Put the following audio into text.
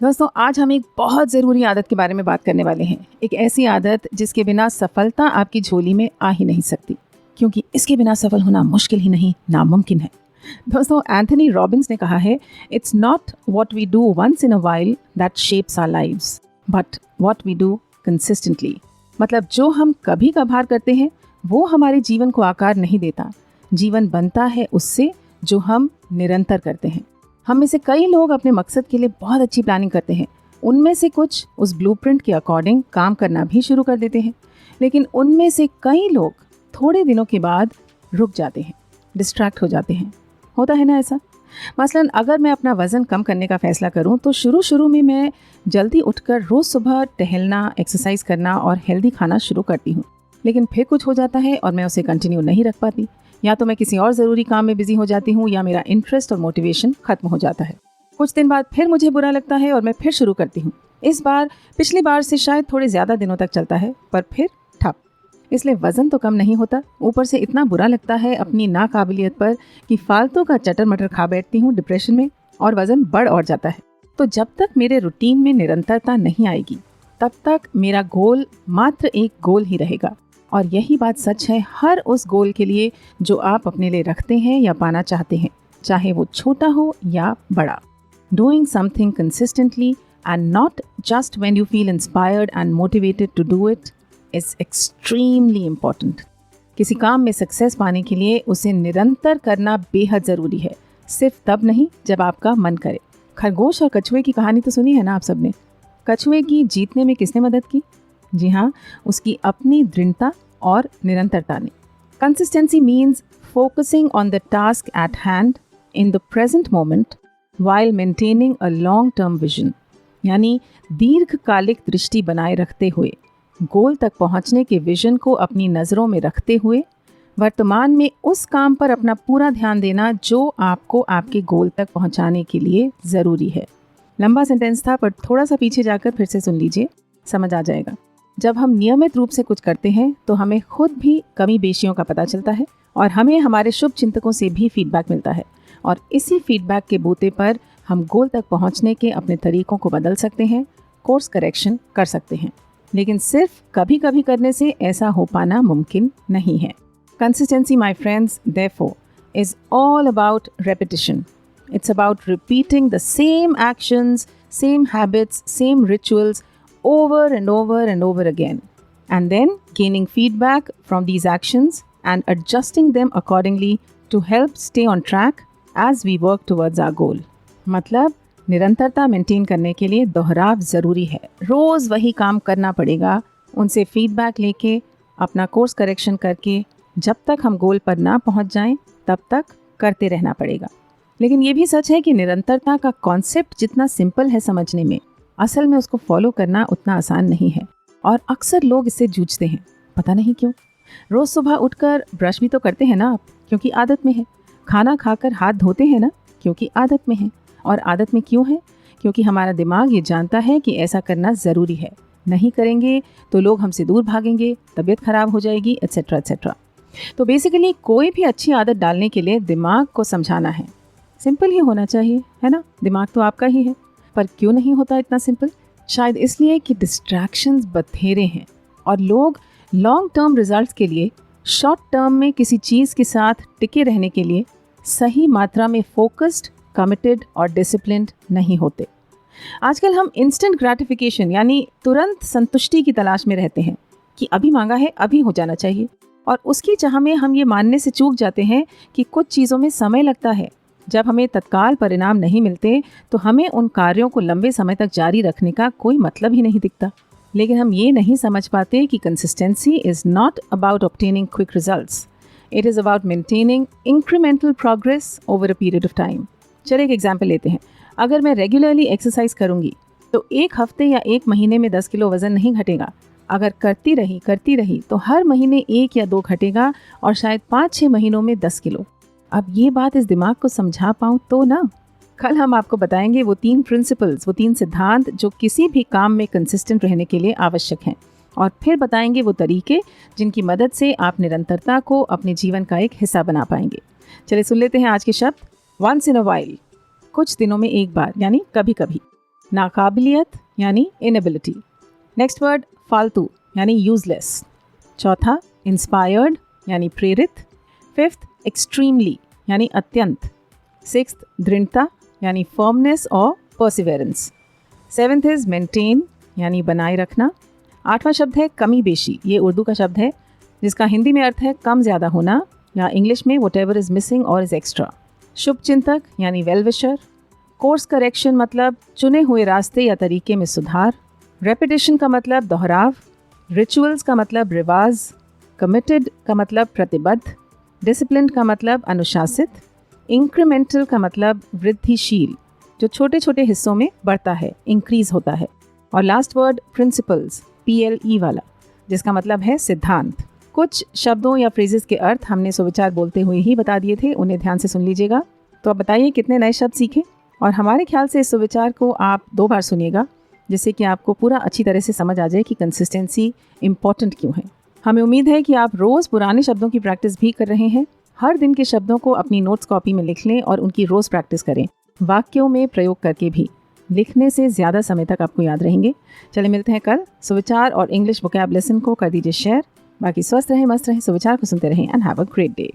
दोस्तों, आज हम एक बहुत ज़रूरी आदत के बारे में बात करने वाले हैं। एक ऐसी आदत जिसके बिना सफलता आपकी झोली में आ ही नहीं सकती, क्योंकि इसके बिना सफल होना मुश्किल ही नहीं, नामुमकिन है। दोस्तों, एंथनी रॉबिन्स ने कहा है, it's not what we do once in a while that shapes our lives, but what we do consistently. मतलब जो हम कभी कभार करते हैं वो हमारे जीवन को आकार नहीं देता। जीवन बनता है उससे जो हम निरंतर करते हैं। हम में से कई लोग अपने मकसद के लिए बहुत अच्छी प्लानिंग करते हैं। उनमें से कुछ उस ब्लूप्रिंट के अकॉर्डिंग काम करना भी शुरू कर देते हैं, लेकिन उनमें से कई लोग थोड़े दिनों के बाद रुक जाते हैं, डिस्ट्रैक्ट हो जाते हैं। होता है ना ऐसा? मसलन अगर मैं अपना वज़न कम करने का फ़ैसला करूं तो शुरू में मैं जल्दी उठकर रोज़ सुबह टहलना, एक्सरसाइज करना और हेल्दी खाना शुरू करती हूँ, लेकिन फिर कुछ हो जाता है और मैं उसे कंटिन्यू नहीं रख पाती। या तो मैं किसी और ज़रूरी काम में बिजी हो जाती हूँ, या मेरा इंटरेस्ट और मोटिवेशन खत्म हो जाता है। कुछ दिन बाद फिर मुझे बुरा लगता है और मैं फिर शुरू करती हूँ। इस बार पिछली बार से शायद थोड़े ज़्यादा दिनों तक चलता है, पर फिर ठप। इसलिए वज़न तो कम नहीं होता, ऊपर से इतना बुरा लगता है अपनी नाकाबिलियत पर कि फालतू का चटर मटर खा बैठती हूँ डिप्रेशन में, और वज़न बढ़ और जाता है। तो जब तक मेरे रूटीन में निरंतरता नहीं आएगी, तब तक मेरा गोल मात्र एक गोल ही रहेगा। और यही बात सच है हर उस गोल के लिए जो आप अपने लिए रखते हैं या पाना चाहते हैं, चाहे वो छोटा हो या बड़ा। Doing something consistently and not just when you feel inspired and motivated to do it is extremely important. किसी काम में सक्सेस पाने के लिए उसे निरंतर करना बेहद ज़रूरी है, सिर्फ तब नहीं जब आपका मन करे। खरगोश और कछुए की कहानी तो सुनी है ना आप सबने। कछुए की जीतने में किसने मदद की? जी हाँ, उसकी अपनी दृढ़ता और निरंतरता ने। Consistency means focusing on the task at hand in the present moment while maintaining a long-term vision. यानी दीर्घकालिक दृष्टि बनाए रखते हुए, गोल तक पहुंचने के विजन को अपनी नज़रों में रखते हुए, वर्तमान में उस काम पर अपना पूरा ध्यान देना जो आपको आपके गोल तक पहुंचाने के लिए ज़रूरी है। लंबा सेंटेंस था, पर थोड़ा सा पीछे जाकर फिर से सुन लीजिए, समझ आ जाएगा। जब हम नियमित रूप से कुछ करते हैं तो हमें खुद भी कमी बेशियों का पता चलता है, और हमें हमारे शुभ चिंतकों से भी फीडबैक मिलता है, और इसी फीडबैक के बूते पर हम गोल तक पहुंचने के अपने तरीकों को बदल सकते हैं, कोर्स करेक्शन कर सकते हैं। लेकिन सिर्फ कभी कभी करने से ऐसा हो पाना मुमकिन नहीं है। Consistency, my friends, therefore is all about repetition. It's about repeating the same actions, same habits, same rituals over and over and over again, and then gaining feedback from these actions and adjusting them accordingly to help stay on track as we work towards our goal. मतलब निरंतरता maintain करने के लिए दोहराव ज़रूरी है। रोज़ वही काम करना पड़ेगा, उनसे फीडबैक लेके, अपना कोर्स करेक्शन करके, जब तक हम गोल पर ना पहुंच जाएं तब तक करते रहना पड़ेगा। लेकिन ये भी सच है कि निरंतरता का कॉन्सेप्ट जितना सिंपल है समझने में, असल में उसको फॉलो करना उतना आसान नहीं है, और अक्सर लोग इससे जूझते हैं, पता नहीं क्यों। रोज़ सुबह उठकर ब्रश भी तो करते हैं ना आप, क्योंकि आदत में है। खाना खाकर हाथ धोते हैं ना, क्योंकि आदत में है। और आदत में क्यों है? क्योंकि हमारा दिमाग ये जानता है कि ऐसा करना ज़रूरी है। नहीं करेंगे तो लोग हमसे दूर भागेंगे, तबीयत खराब हो जाएगी, एट्सेट्रा एट्सेट्रा। तो बेसिकली कोई भी अच्छी आदत डालने के लिए दिमाग को समझाना है। सिंपल ही होना चाहिए, है ना? दिमाग तो आपका ही है। पर क्यों नहीं होता इतना सिंपल? शायद इसलिए कि डिस्ट्रैक्शंस बथेरे हैं, और लोग लॉन्ग टर्म रिजल्ट्स के लिए शॉर्ट टर्म में किसी चीज़ के साथ टिके रहने के लिए सही मात्रा में फोकस्ड, कमिटेड और डिसिप्लिन्ड नहीं होते। आजकल हम इंस्टेंट ग्रेटिफिकेशन यानी तुरंत संतुष्टि की तलाश में रहते हैं कि अभी मांगा है, अभी हो जाना चाहिए, और उसकी चाह में हम ये मानने से चूक जाते हैं कि कुछ चीज़ों में समय लगता है। जब हमें तत्काल परिणाम नहीं मिलते तो हमें उन कार्यों को लंबे समय तक जारी रखने का कोई मतलब ही नहीं दिखता। लेकिन हम ये नहीं समझ पाते कि consistency is not about obtaining quick results, it is about maintaining incremental progress over a period of time. चलिए एक एग्जाम्पल लेते हैं। अगर मैं रेगुलरली एक्सरसाइज करूँगी तो एक हफ्ते या एक महीने में 10 किलो वज़न नहीं घटेगा। अगर करती रही तो हर महीने 1 या 2 घटेगा, और शायद 5-6 महीनों में 10 किलो। अब ये बात इस दिमाग को समझा पाऊँ तो ना। कल हम आपको बताएंगे वो 3 प्रिंसिपल्स, वो 3 सिद्धांत जो किसी भी काम में कंसिस्टेंट रहने के लिए आवश्यक हैं, और फिर बताएंगे वो तरीके जिनकी मदद से आप निरंतरता को अपने जीवन का एक हिस्सा बना पाएंगे। चलिए सुन लेते हैं आज के शब्द। वंस इन अ वाइल, कुछ दिनों में एक बार, यानी कभी कभी। नाकाबिलियत यानी इनएबिलिटी। नेक्स्ट वर्ड फालतू यानी यूजलेस। चौथा इंस्पायर्ड यानी प्रेरित। फिफ्थ एक्सट्रीमली यानी अत्यंत। सिक्स्थ दृढ़ता यानी फर्मनेस और परसिवेरेंस। सेवेंथ इज मेंटेन यानी बनाए रखना। आठवां शब्द है कमी बेशी, ये उर्दू का शब्द है जिसका हिंदी में अर्थ है कम ज़्यादा होना, या इंग्लिश में वट एवर इज़ मिसिंग और इज़ एक्स्ट्रा। शुभ चिंतक यानी वेल विशर। कोर्स करेक्शन मतलब चुने हुए रास्ते या तरीके में सुधार। रेपिटेशन का मतलब दोहराव। रिचुअल्स का मतलब रिवाज। कमिटेड का मतलब प्रतिबद्ध। डिसिप्लिन का मतलब अनुशासित। इंक्रीमेंटल का मतलब वृद्धिशील, जो छोटे छोटे हिस्सों में बढ़ता है, इंक्रीज होता है। और लास्ट वर्ड प्रिंसिपल्स, PLE वाला, जिसका मतलब है सिद्धांत। कुछ शब्दों या फ्रेजेस के अर्थ हमने सुविचार बोलते हुए ही बता दिए थे, उन्हें ध्यान से सुन लीजिएगा। तो अब बताइए कितने नए शब्द सीखे। और हमारे ख्याल से इस सुविचार को आप 2 बार सुनिएगा, जिससे कि आपको पूरा अच्छी तरह से समझ आ जाए कि कंसिस्टेंसी इम्पॉर्टेंट क्यों है। हमें उम्मीद है कि आप रोज़ पुराने शब्दों की प्रैक्टिस भी कर रहे हैं। हर दिन के शब्दों को अपनी नोट्स कॉपी में लिख लें और उनकी रोज़ प्रैक्टिस करें। वाक्यों में प्रयोग करके भी लिखने से ज़्यादा समय तक आपको याद रहेंगे। चले मिलते हैं कल। सुविचार और इंग्लिश वोकैब लेसन को कर दीजिए शेयर। बाकी स्वस्थ रहें, मस्त रहें, सुविचार को सुनते रहें and have a great day.